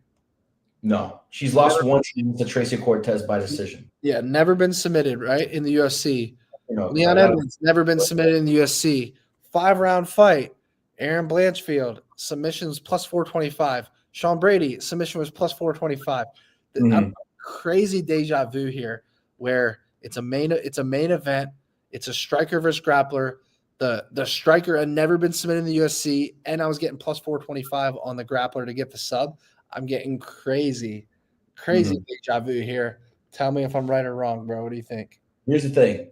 No, she's lost once to Tracy Cortez by decision. Yeah, never been submitted, right, in the UFC. Leon Edwards never been submitted in the UFC. 5-round fight. Erin Blanchfield, submissions plus 425. Sean Brady, submission was plus 425. crazy deja vu here where it's a main event. It's a striker versus grappler. The striker had never been submitted in the UFC, and I was getting plus 425 on the grappler to get the sub. I'm getting crazy deja vu here. Tell me if I'm right or wrong, bro. What do you think? Here's the thing.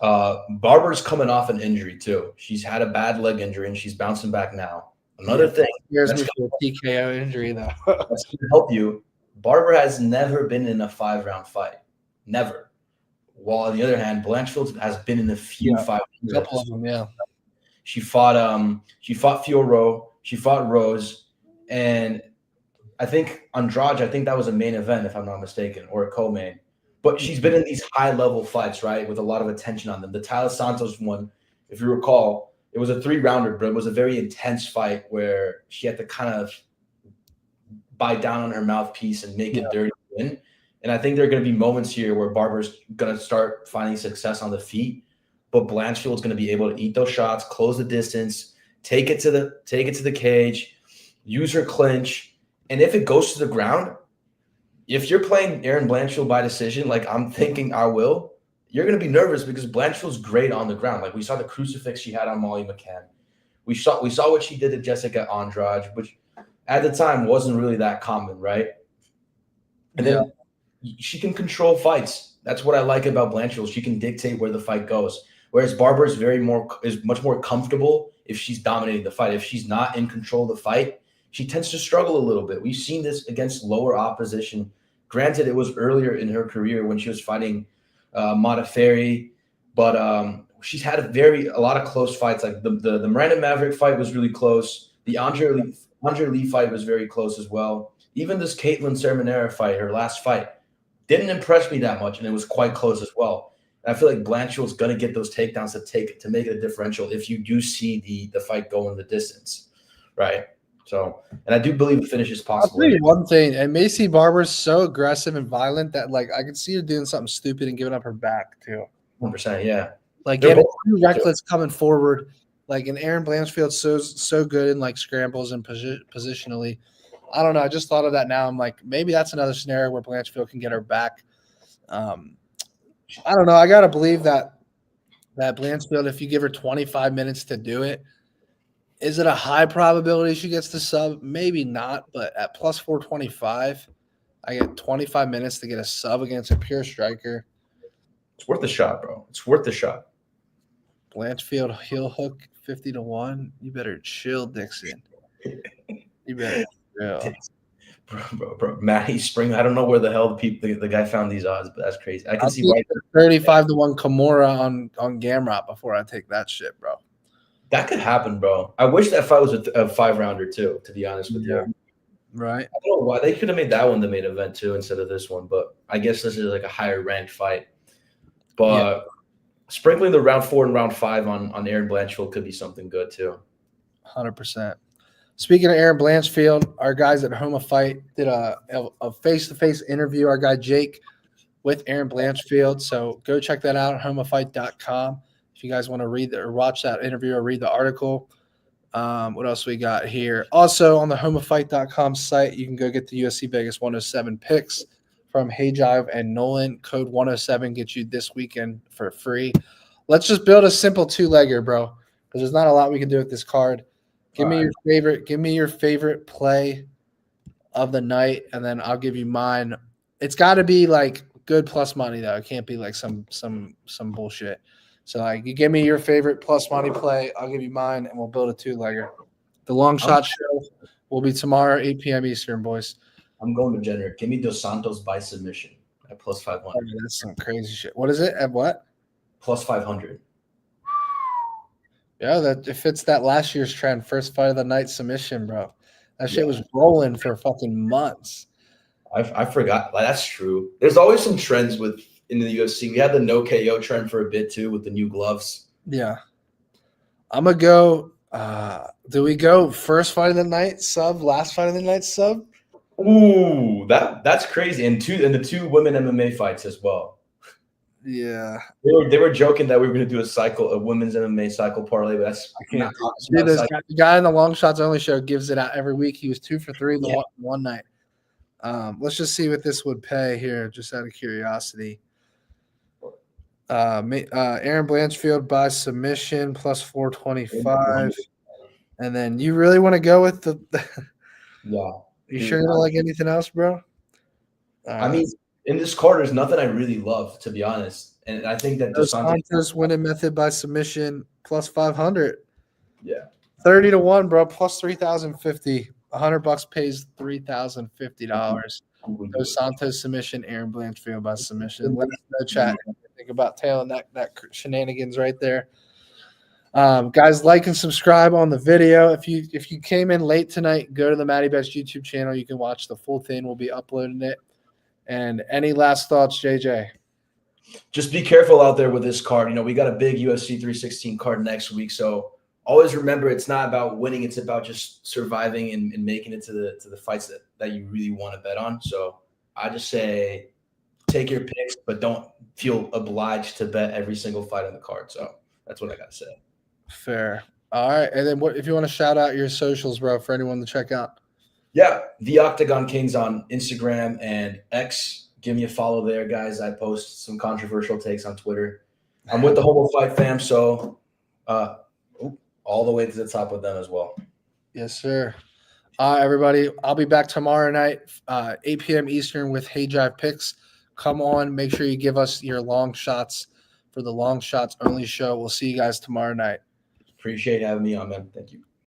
Barber's coming off an injury too. She's had a bad leg injury and she's bouncing back now. Another thing. Here's me for a TKO injury though. That's going to help you. Barber has never been in a 5-round fight. Never. While on the other hand, Blanchfield has been in a few 5 rounds. A couple of them, yeah. She fought Fioro, she fought Rose, and I think Andrade, I think that was a main event, if I'm not mistaken, or a co-main. But she's been in these high-level fights, right, with a lot of attention on them. The Tyler Santos one, if you recall, it was a 3-rounder, but it was a very intense fight where she had to kind of bite down on her mouthpiece and make it dirty win. And I think there are going to be moments here where Barber's going to start finding success on the feet, but Blanchfield's going to be able to eat those shots, close the distance, take it to the cage, use her clinch, and if it goes to the ground, if you're playing Erin Blanchfield by decision, like I'm thinking I will, you're going to be nervous because Blanchfield's great on the ground. Like we saw the crucifix she had on Molly McCann. We saw what she did to Jessica Andrade, which at the time wasn't really that common, right? And then she can control fights. That's what I like about Blanchfield. She can dictate where the fight goes. Whereas Barber is much more comfortable if she's dominating the fight. If she's not in control of the fight, she tends to struggle a little bit. We've seen this against lower opposition. Granted, it was earlier in her career when she was fighting Modafferi, but she's had a lot of close fights. Like the Miranda Maverick fight was really close. The Andre Lee fight was very close as well. Even this Caitlyn Sermonera fight, her last fight, didn't impress me that much, and it was quite close as well. And I feel like Blanchfield's going to get those takedowns to make it a differential if you do see the fight go in the distance, right? So, and I do believe a finish is possible. I'll tell you one thing, and Macy Barber's so aggressive and violent that like I could see her doing something stupid and giving up her back too. 100%, yeah. Like getting too reckless coming forward. Like and Erin Blanchfield's so good in like scrambles and positionally. I don't know. I just thought of that now. I'm like, maybe that's another scenario where Blanchfield can get her back. I don't know. I gotta believe that Blanchfield, if you give her 25 minutes to do it, is it a high probability she gets the sub? Maybe not, but at plus 425, I get 25 minutes to get a sub against a pure striker. It's worth the shot, bro. It's worth the shot. Blanchfield heel hook 50-1. You better chill, Dixon. You better chill. Bro. Matty Spring. I don't know where the hell the guy found these odds, but that's crazy. I can see why 35-1 Kimura on Gamrot before I take that shit, bro. That could happen, bro. I wish that fight was a 5-rounder too, to be honest with you. Right. I don't know why they could have made that one the main event too instead of this one, but I guess this is like a higher ranked fight. But sprinkling the round 4 and round 5 on Erin Blanchfield could be something good too. 100%. Speaking of Erin Blanchfield, our guys at Homa Fight did a face-to-face interview, our guy Jake, with Erin Blanchfield. So go check that out at homafight.com if you guys want to read or watch that interview or read the article. What else we got here? Also on the homafight.com site, you can go get the UFC Vegas 107 picks from Hayjive and Nolan. Code 107 gets you this weekend for free. Let's just build a simple 2-legger, bro, because there's not a lot we can do with this card. Give me your favorite play of the night, and then I'll give you mine. It's got to be like good plus money though. It can't be like some bullshit. So like you give me your favorite plus money play, I'll give you mine, and we'll build a 2-legger. The long shot show will be tomorrow, 8 p.m. Eastern, boys. I'm going to generate. Give me Dos Santos by submission at plus 500. Oh, that's some crazy shit. What is it? At what? Plus 500. Yeah, that it fits that last year's trend. First fight of the night submission, bro. That shit was rolling for fucking months. I forgot. That's true. There's always some trends in the UFC. We had the no KO trend for a bit too with the new gloves. Yeah. I'm gonna go. Do we go first fight of the night sub, last fight of the night sub? Ooh, that's crazy. And the two women MMA fights as well. Yeah, they were joking that we were going to do a women's MMA cycle parlay, but that's not. The guy in the Longshots Only show gives it out every week. He was 2 for 3 the one night. Let's just see what this would pay here, just out of curiosity. Aaron Blanchfield by submission plus 425. And then you really want to go with the Yeah. You sure you don't like anything else, bro? I mean, in this card, there's nothing I really love, to be honest. And I think that Dos Santos winning method by submission plus 500. Yeah. 30-1, bro, plus 3,050. $100 pays $3,050. Dos Santos submission, Aaron Blanchfield by submission. Let us know, chat, what you think about tailing that shenanigans right there. Guys, like and subscribe on the video. If you came in late tonight, go to the Matty Best YouTube channel. You can watch the full thing. We'll be uploading it. And any last thoughts, JJ? Just be careful out there with this card. You know, we got a big UFC 316 card next week, so always remember it's not about winning; it's about just surviving and making it to the fights that you really want to bet on. So I just say take your picks, but don't feel obliged to bet every single fight on the card. So that's what I got to say. Fair. All right, and then what if you want to shout out your socials, bro, for anyone to check out? Yeah, the Octagon Kings on Instagram and X. Give me a follow there, guys. I post some controversial takes on Twitter. I'm with the Homo Fight fam, so all the way to the top with them as well. Yes, sir. Everybody, I'll be back tomorrow night, 8 p.m. Eastern with Hey Jive Picks. Come on, make sure you give us your long shots for the Long Shots only show. We'll see you guys tomorrow night. Appreciate having me on, man. Thank you.